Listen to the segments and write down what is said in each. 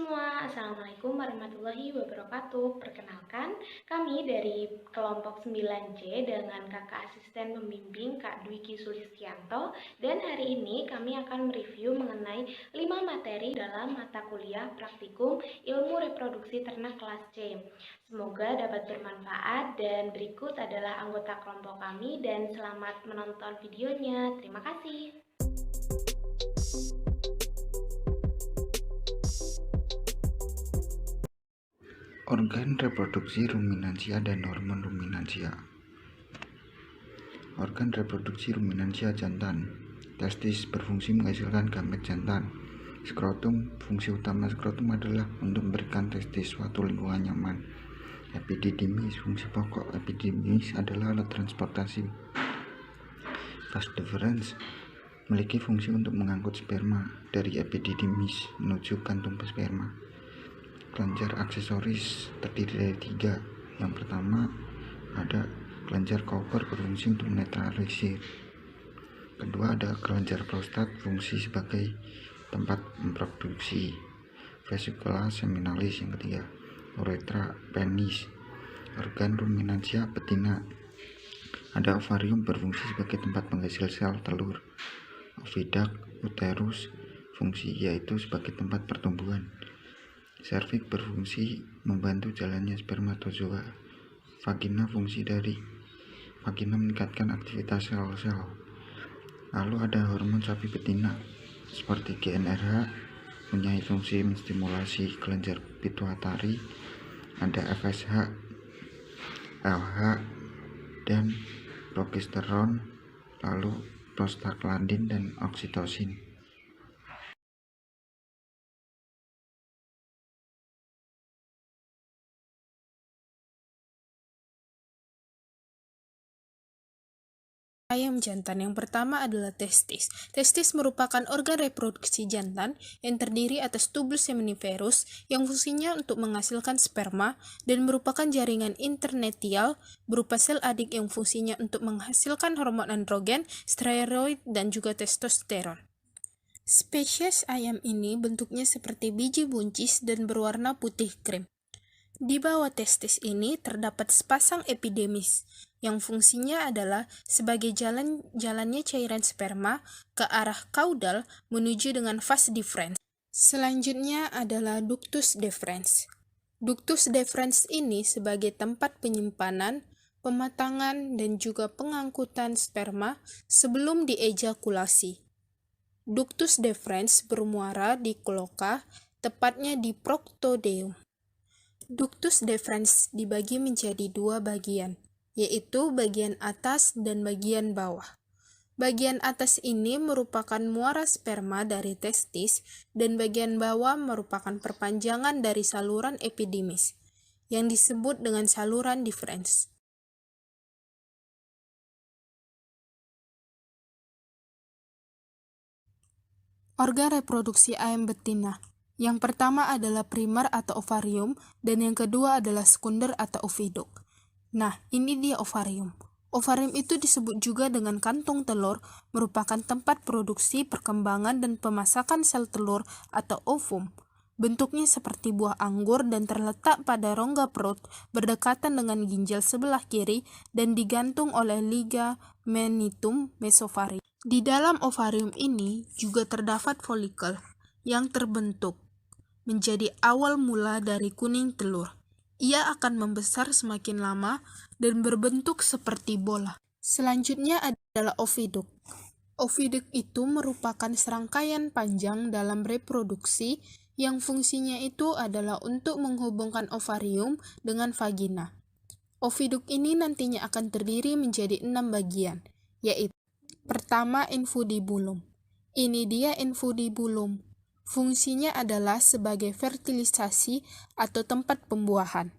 semua, Assalamualaikum warahmatullahi wabarakatuh. Perkenalkan, kami dari kelompok 9C dengan kakak asisten pembimbing Kak Dwiki Sulistianto. Dan hari ini kami akan mereview mengenai 5 materi dalam mata kuliah praktikum ilmu reproduksi ternak kelas C. Semoga dapat bermanfaat dan berikut adalah anggota kelompok kami dan selamat menonton videonya. Terima kasih. Organ reproduksi ruminansia dan hormon ruminansia. Organ reproduksi ruminansia jantan. Testis berfungsi menghasilkan gamet jantan. Skrotum, fungsi utama skrotum adalah untuk memberikan testis suatu lingkungan nyaman. Epididymis, fungsi pokok epididymis adalah alat transportasi. Vas deferens memiliki fungsi untuk mengangkut sperma dari epididymis menuju kantung sperma. Kelenjar aksesoris terdiri dari 3. Yang pertama ada kelenjar Cowper berfungsi untuk menetralisir. Kedua ada kelenjar prostat fungsi sebagai tempat memproduksi. Vesicula seminalis. Yang ketiga uretra penis. Organ ruminansia betina ada ovarium berfungsi sebagai tempat penghasil sel telur. Oviduct uterus fungsi yaitu sebagai tempat pertumbuhan. Serviks berfungsi membantu jalannya spermatozoa. Vagina fungsi dari vagina meningkatkan aktivitas sel-sel. Lalu ada hormon sapi betina seperti GnRH mempunyai fungsi menstimulasi kelenjar pituitari. Ada FSH, LH, dan progesteron, lalu prostaglandin dan oksitosin. Ayam jantan yang pertama adalah testis. Testis merupakan organ reproduksi jantan yang terdiri atas tubul seminiferus yang fungsinya untuk menghasilkan sperma dan merupakan jaringan internetial berupa sel adik yang fungsinya untuk menghasilkan hormon androgen, steroid, dan juga testosteron. Spesies ayam ini bentuknya seperti biji buncis dan berwarna putih krim. Di bawah testis ini terdapat sepasang epididymis yang fungsinya adalah sebagai jalannya cairan sperma ke arah kaudal menuju dengan vas deferens. Selanjutnya adalah ductus deferens. Ductus deferens ini sebagai tempat penyimpanan, pematangan, dan juga pengangkutan sperma sebelum diejakulasi. Ductus deferens bermuara di kloaka, tepatnya di proctodeum. Ductus deferens dibagi menjadi 2 bagian, yaitu bagian atas dan bagian bawah. Bagian atas ini merupakan muara sperma dari testis dan bagian bawah merupakan perpanjangan dari saluran epididymis, yang disebut dengan saluran deferens. Organ reproduksi ayam betina. Yang pertama adalah primer atau ovarium, dan yang kedua adalah sekunder atau oviduct. Nah, ini dia ovarium. Ovarium itu disebut juga dengan kantung telur, merupakan tempat produksi, perkembangan, dan pemasakan sel telur atau ovum. Bentuknya seperti buah anggur dan terletak pada rongga perut, berdekatan dengan ginjal sebelah kiri, dan digantung oleh ligamentum mesofaring. Di dalam ovarium ini juga terdapat folikel yang terbentuk menjadi awal mula dari kuning telur. Ia akan membesar semakin lama dan berbentuk seperti bola. Selanjutnya adalah oviduct. Oviduct itu merupakan serangkaian panjang dalam reproduksi yang fungsinya itu adalah untuk menghubungkan ovarium dengan vagina. Oviduct ini nantinya akan terdiri menjadi 6 bagian, yaitu pertama infundibulum. Ini dia infundibulum. Fungsinya adalah sebagai fertilisasi atau tempat pembuahan.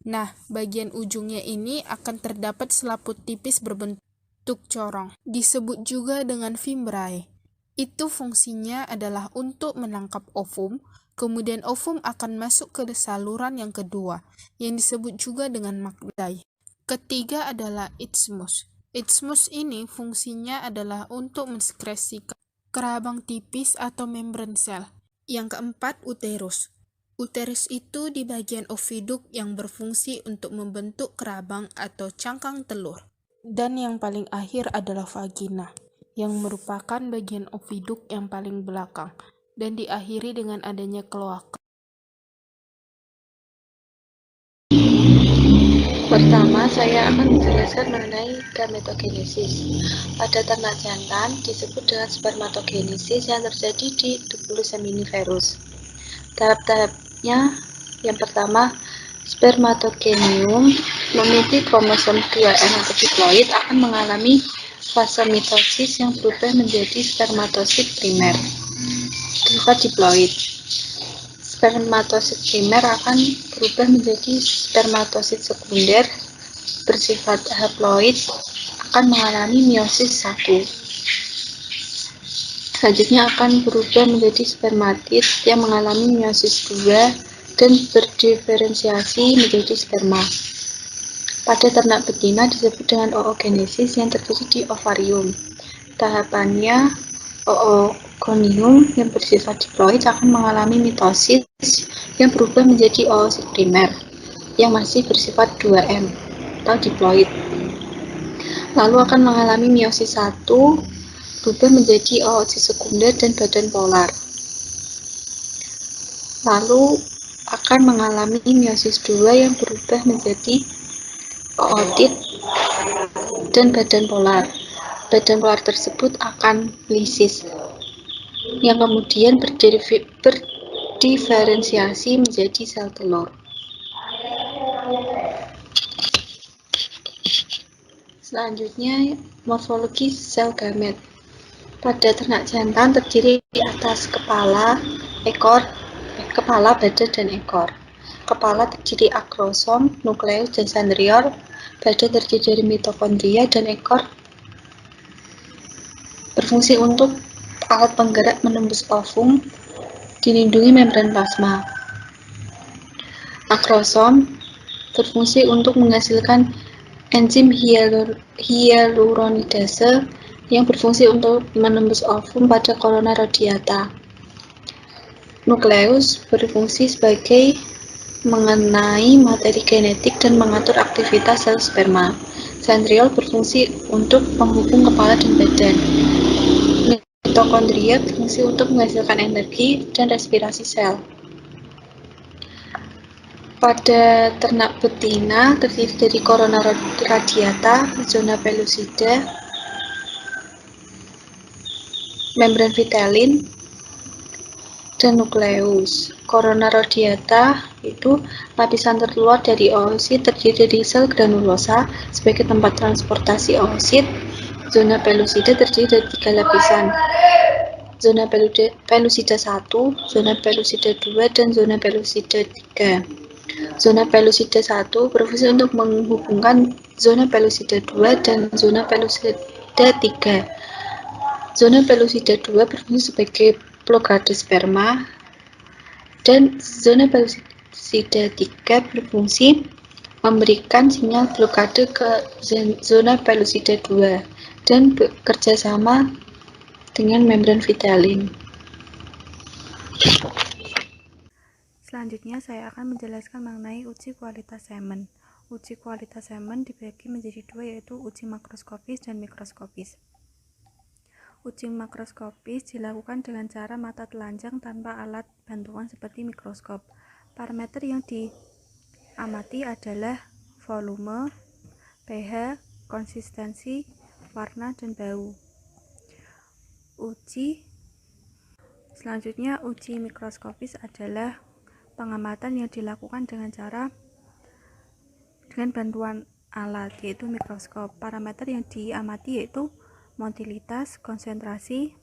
Nah, bagian ujungnya ini akan terdapat selaput tipis berbentuk corong. Disebut juga dengan fimbriae. Itu fungsinya adalah untuk menangkap ovum, kemudian ovum akan masuk ke saluran yang kedua, yang disebut juga dengan magdai. Ketiga adalah isthmus. Isthmus ini fungsinya adalah untuk mensekresikan kerabang tipis atau membran sel. Yang keempat, uterus. Uterus itu di bagian oviduk yang berfungsi untuk membentuk kerabang atau cangkang telur. Dan yang paling akhir adalah vagina, yang merupakan bagian oviduk yang paling belakang, dan diakhiri dengan adanya kloaka. Pertama, saya akan menjelaskan mengenai gametogenesis. Pada ternak jantan disebut dengan spermatogenesis yang terjadi di tubulus seminiferus. Tahap-tahapnya, yang pertama, spermatogenium memiliki kromosom 2N atau diploid akan mengalami fase mitosis yang berubah menjadi spermatosit primer berupa diploid. Spermatosit primer akan berubah menjadi spermatosit sekunder bersifat haploid akan mengalami meiosis 1. Selanjutnya akan berubah menjadi spermatid yang mengalami meiosis 2 dan berdiferensiasi menjadi sperma. Pada ternak betina disebut dengan oogenesis yang terjadi di ovarium. Tahapannya, oogonium yang bersifat diploid akan mengalami mitosis yang berubah menjadi oosit primer yang masih bersifat 2M atau diploid. Lalu akan mengalami meiosis 1 berubah menjadi oosit sekunder dan badan polar. Lalu akan mengalami meiosis 2 yang berubah menjadi ootit dan badan polar. Badan polar tersebut akan lisis yang kemudian berdiferensiasi menjadi sel telur. Selanjutnya, morfologi sel gamet. Pada ternak jantan terdiri atas kepala, badan, dan ekor. Kepala terdiri akrosom, nukleus, dan centriol. Badan terdiri dari mitokondria dan ekor berfungsi untuk alat penggerak menembus ovum, dilindungi membran plasma. Akrosom berfungsi untuk menghasilkan enzim hyaluronidase yang berfungsi untuk menembus ovum pada corona radiata. Nukleus berfungsi sebagai mengenai materi genetik dan mengatur aktivitas sel sperma. Centriol berfungsi untuk penghubung kepala dan badan. Mitokondria berfungsi untuk menghasilkan energi dan respirasi sel. Pada ternak betina terdiri dari corona radiata, zona pellucida, membran vitellin, dan nukleus. Corona radiata itu lapisan terluar dari oosit terdiri dari sel granulosa sebagai tempat transportasi oosit. Zona pellucida terdiri dari 3 lapisan. Zona pellucida 1, zona pellucida 2, dan zona pellucida 3. Zona pellucida 1 berfungsi untuk menghubungkan zona pellucida 2 dan zona pellucida 3. Zona pellucida 2 berfungsi sebagai blokade sperma dan zona pellucida 3 berfungsi memberikan sinyal blokade ke zona pellucida 2 dan bekerja sama dengan membran vitellin. Selanjutnya saya akan menjelaskan mengenai uji kualitas semen. Uji kualitas semen dibagi menjadi dua, yaitu uji makroskopis dan mikroskopis. Uji makroskopis dilakukan dengan cara mata telanjang tanpa alat bantuan seperti mikroskop. Parameter yang diamati adalah volume, pH, konsistensi, warna, dan bau. Selanjutnya, uji mikroskopis adalah pengamatan yang dilakukan dengan bantuan alat, yaitu mikroskop. Parameter yang diamati yaitu motilitas, konsentrasi,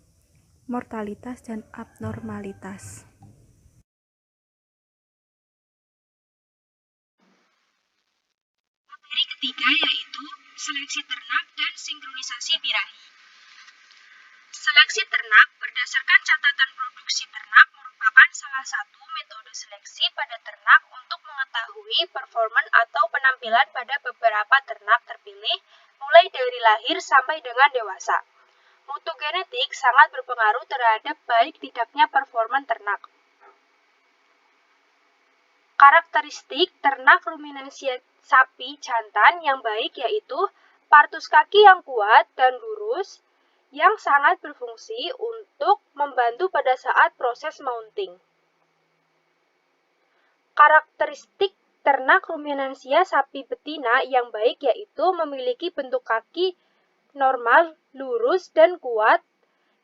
mortalitas, dan abnormalitas. Materi ketiga yaitu seleksi ternak dan sinkronisasi birahi. Seleksi ternak berdasarkan catatan produksi ternak merupakan salah satu metode seleksi pada ternak untuk mengetahui performa atau penampilan pada beberapa ternak terpilih mulai dari lahir sampai dengan dewasa. Mutu genetik sangat berpengaruh terhadap baik tidaknya performa ternak. Karakteristik ternak ruminansia sapi jantan yang baik yaitu partus kaki yang kuat dan lurus, yang sangat berfungsi untuk membantu pada saat proses mounting. Karakteristik ternak ruminansia sapi betina yang baik yaitu memiliki bentuk kaki normal, lurus, dan kuat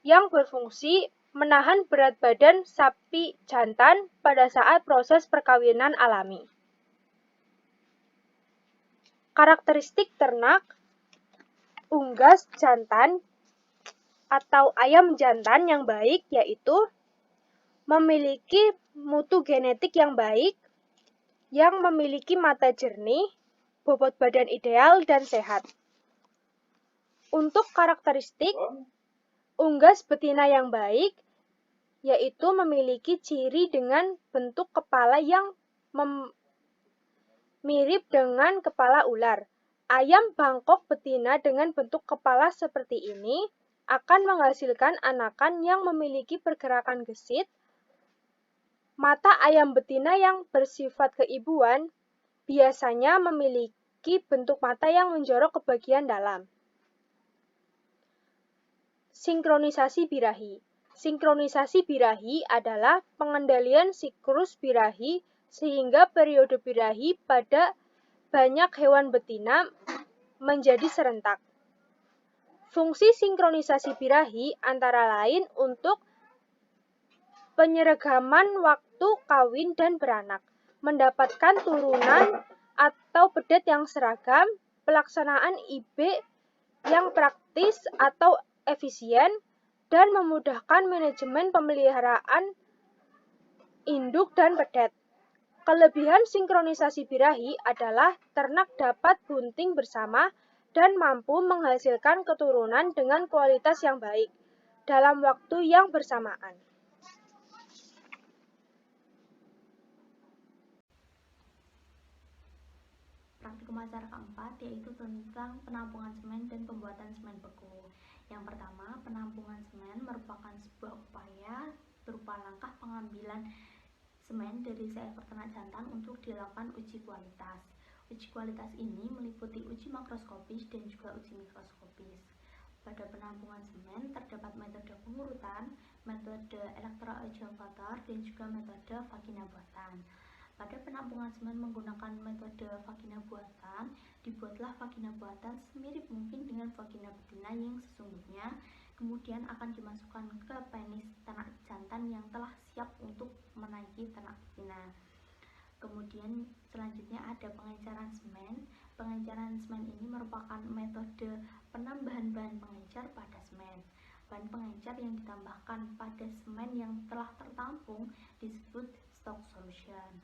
yang berfungsi menahan berat badan sapi jantan pada saat proses perkawinan alami. Karakteristik ternak unggas jantan atau ayam jantan yang baik yaitu memiliki mutu genetik yang baik, yang memiliki mata jernih, bobot badan ideal, dan sehat. Untuk karakteristik unggas betina yang baik, yaitu memiliki ciri dengan bentuk kepala yang mirip dengan kepala ular. Ayam Bangkok betina dengan bentuk kepala seperti ini akan menghasilkan anakan yang memiliki pergerakan gesit. Mata ayam betina yang bersifat keibuan biasanya memiliki bentuk mata yang menjorok ke bagian dalam. Sinkronisasi birahi. Sinkronisasi birahi adalah pengendalian siklus birahi sehingga periode birahi pada banyak hewan betina menjadi serentak. Fungsi sinkronisasi birahi antara lain untuk penyeragaman waktu kawin dan beranak, mendapatkan turunan atau pedet yang seragam, pelaksanaan IB yang praktis atau efisien, dan memudahkan manajemen pemeliharaan induk dan pedet. Kelebihan sinkronisasi birahi adalah ternak dapat bunting bersama dan mampu menghasilkan keturunan dengan kualitas yang baik dalam waktu yang bersamaan. Praktikum acara keempat yaitu tentang penampungan semen dan pembuatan semen beku. Yang pertama, penampungan semen merupakan sebuah upaya berupa langkah pengambilan semen dari seekor ternak jantan untuk dilakukan uji kualitas. Uji kualitas ini meliputi uji makroskopis dan juga uji mikroskopis. Pada penampungan semen terdapat metode pengurutan, metode elektroexkavator, dan juga metode vagina buatan. Pada penampungan semen menggunakan metode vagina buatan, dibuatlah vagina buatan semirip mungkin dengan vagina betina yang sesungguhnya, kemudian akan dimasukkan ke penis ternak jantan yang telah siap untuk menaiki ternak betina. Kemudian selanjutnya ada pengenceran semen. Pengenceran semen ini merupakan metode penambahan bahan pengencer pada semen. Bahan pengencer yang ditambahkan pada semen yang telah tertampung disebut stock solution.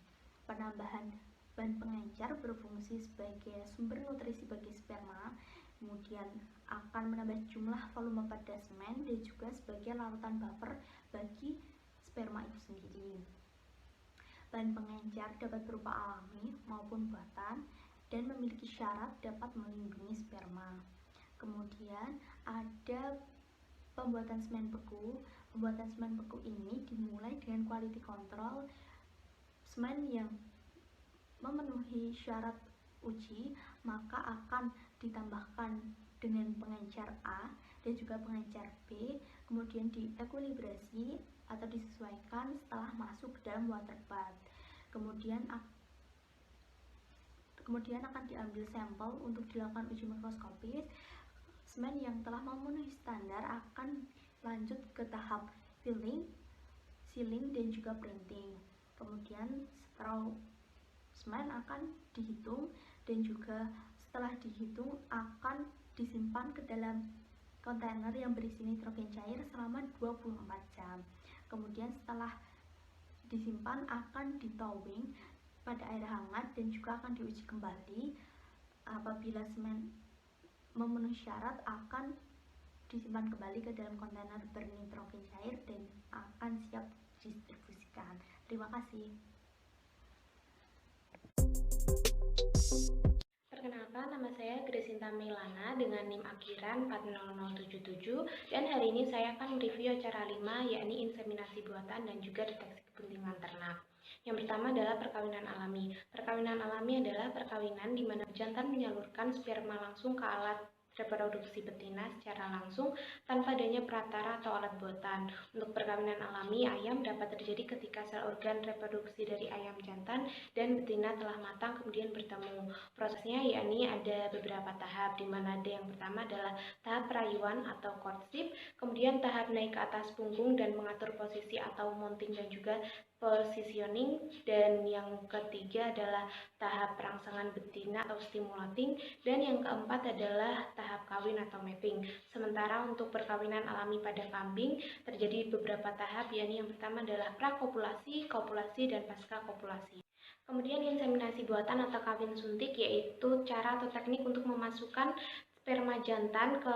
Penambahan bahan pengencer berfungsi sebagai sumber nutrisi bagi sperma, kemudian akan menambah jumlah volume pada semen dan juga sebagai larutan buffer bagi sperma itu sendiri. Bahan pengencer dapat berupa alami maupun buatan dan memiliki syarat dapat melindungi sperma. Kemudian ada pembuatan semen beku. Pembuatan semen beku ini dimulai dengan quality control. Semen yang memenuhi syarat uji maka akan ditambahkan dengan pengencer A dan juga pengencer B, kemudian diekuilibrasi atau disesuaikan setelah masuk ke dalam water bath. Kemudian akan diambil sampel untuk dilakukan uji mikroskopis. Semen yang telah memenuhi standar akan lanjut ke tahap filling, sealing, dan juga printing. Kemudian straw semen akan dihitung dan juga setelah dihitung akan disimpan ke dalam kontainer yang berisi nitrogen cair selama 24 jam. Kemudian setelah disimpan akan ditowing pada air hangat dan juga akan diuji kembali. Apabila semen memenuhi syarat akan disimpan kembali ke dalam kontainer bernitrogen cair dan akan siap didistribusikan. Terima kasih. Perkenalkan, Perkenalkan, nama saya Gresinta Meilana dengan NIM akhiran 40077 dan hari ini saya akan mereview acara 5 yakni inseminasi buatan dan juga deteksi kepentingan ternak. Yang pertama adalah perkawinan alami. Perkawinan alami adalah perkawinan di mana jantan menyalurkan sperma langsung ke alat reproduksi betina secara langsung tanpa adanya perantara atau alat buatan. Untuk perkawinan alami ayam dapat terjadi ketika sel organ reproduksi dari ayam jantan dan betina telah matang kemudian bertemu. Prosesnya yakni ada beberapa tahap, di mana ada yang pertama adalah tahap perayuan atau courtship, kemudian tahap naik ke atas punggung dan mengatur posisi atau mounting dan juga positioning, dan yang ketiga adalah tahap perangsangan betina atau stimulating, dan yang keempat adalah tahap kawin atau mapping. Sementara untuk perkawinan alami pada kambing terjadi beberapa tahap, yakni yang pertama adalah prakopulasi, kopulasi, dan pasca kopulasi. Kemudian inseminasi buatan atau kawin suntik yaitu cara atau teknik untuk memasukkan sperma jantan ke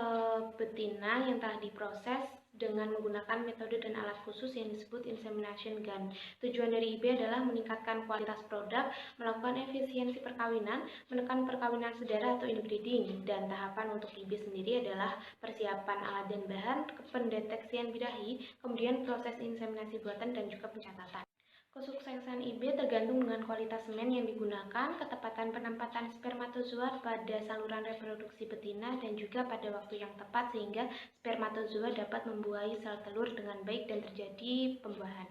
betina yang telah diproses dengan menggunakan metode dan alat khusus yang disebut insemination gun. Tujuan dari IB adalah meningkatkan kualitas produk, melakukan efisiensi perkawinan, menekan perkawinan sedara atau inbreeding, dan tahapan untuk IB sendiri adalah persiapan alat dan bahan, pendeteksian birahi, kemudian proses inseminasi buatan dan juga pencatatan. Kesuksesan IB tergantung dengan kualitas semen yang digunakan, ketepatan penempatan spermatozoa pada saluran reproduksi betina, dan juga pada waktu yang tepat sehingga spermatozoa dapat membuahi sel telur dengan baik dan terjadi pembuahan.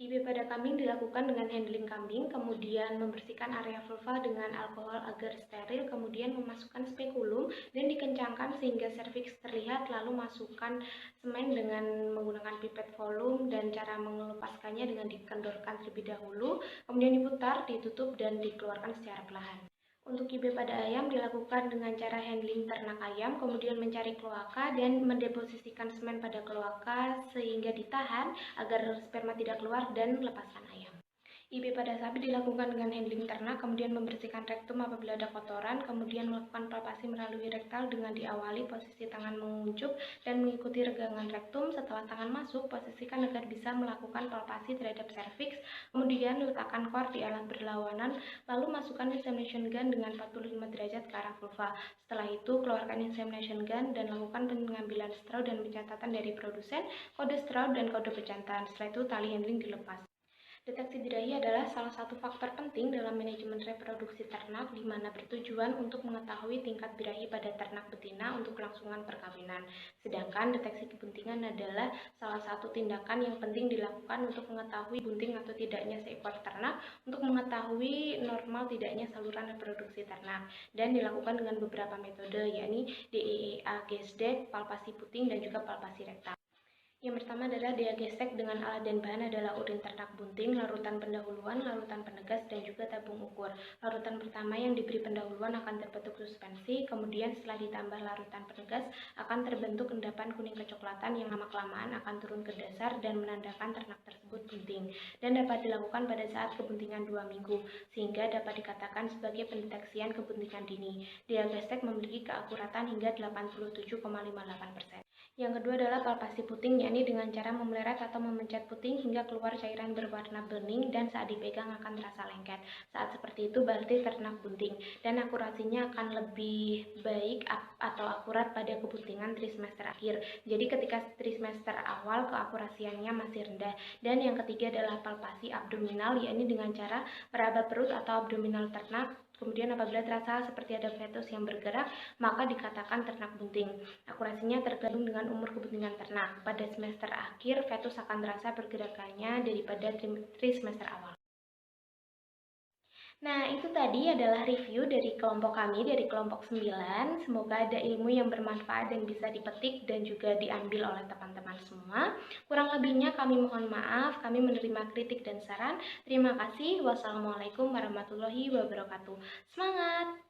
IB pada kambing dilakukan dengan handling kambing, kemudian membersihkan area vulva dengan alkohol agar steril, kemudian memasukkan spekulum dan dikencangkan sehingga serviks terlihat, lalu masukkan semen dengan menggunakan pipet volume, dan cara melepaskannya dengan dikendorkan terlebih dahulu, kemudian diputar, ditutup, dan dikeluarkan secara perlahan. Untuk IB pada ayam dilakukan dengan cara handling ternak ayam, kemudian mencari kloaka dan mendeposisikan semen pada kloaka sehingga ditahan agar sperma tidak keluar dan lepaskan ayam. IB pada sapi dilakukan dengan handling ternak, kemudian membersihkan rektum apabila ada kotoran, kemudian melakukan palpasi melalui rektal dengan diawali posisi tangan menguncup dan mengikuti regangan rektum. Setelah tangan masuk, posisikan agar bisa melakukan palpasi terhadap serviks, kemudian letakkan kor di alat berlawanan, lalu masukkan insemination gun dengan 45 derajat ke arah vulva. Setelah itu, keluarkan insemination gun dan lakukan pengambilan straw dan pencatatan dari produsen, kode straw dan kode pejantan. Setelah itu, tali handling dilepas. Deteksi birahi adalah salah satu faktor penting dalam manajemen reproduksi ternak, di mana bertujuan untuk mengetahui tingkat birahi pada ternak betina untuk kelangsungan perkawinan. Sedangkan deteksi kepentingan adalah salah satu tindakan yang penting dilakukan untuk mengetahui bunting atau tidaknya seekor ternak, untuk mengetahui normal tidaknya saluran reproduksi ternak, dan dilakukan dengan beberapa metode, yakni DEA gesdek, palpasi puting, dan juga palpasi rektal. Yang pertama adalah diagestek dengan alat dan bahan adalah urin ternak bunting, larutan pendahuluan, larutan penegas, dan juga tabung ukur. Larutan pertama yang diberi pendahuluan akan terbentuk suspensi, kemudian setelah ditambah larutan penegas akan terbentuk endapan kuning kecoklatan yang lama-kelamaan akan turun ke dasar dan menandakan ternak tersebut bunting, dan dapat dilakukan pada saat kebuntingan 2 minggu, sehingga dapat dikatakan sebagai pendeteksian kebuntingan dini. Diagestek memiliki keakuratan hingga 87,58%. Yang kedua adalah palpasi puting, yakni dengan cara memeleret atau memencet puting hingga keluar cairan berwarna bening dan saat dipegang akan terasa lengket. Saat seperti itu berarti ternak bunting, dan akurasinya akan lebih baik atau akurat pada kebuntingan trimester akhir. Jadi ketika trimester awal keakurasiannya masih rendah. Dan yang ketiga adalah palpasi abdominal, yakni dengan cara meraba perut atau abdominal ternak. Kemudian apabila terasa seperti ada fetus yang bergerak, maka dikatakan ternak bunting. Akurasinya tergantung dengan umur kebuntingan ternak. Pada semester akhir, fetus akan terasa pergerakannya daripada trimester awal. Nah, itu tadi adalah review dari kelompok kami, dari kelompok 9. Semoga ada ilmu yang bermanfaat dan bisa dipetik dan juga diambil oleh teman-teman semua. Kurang lebihnya kami mohon maaf, kami menerima kritik dan saran. Terima kasih. Wassalamualaikum warahmatullahi wabarakatuh. Semangat!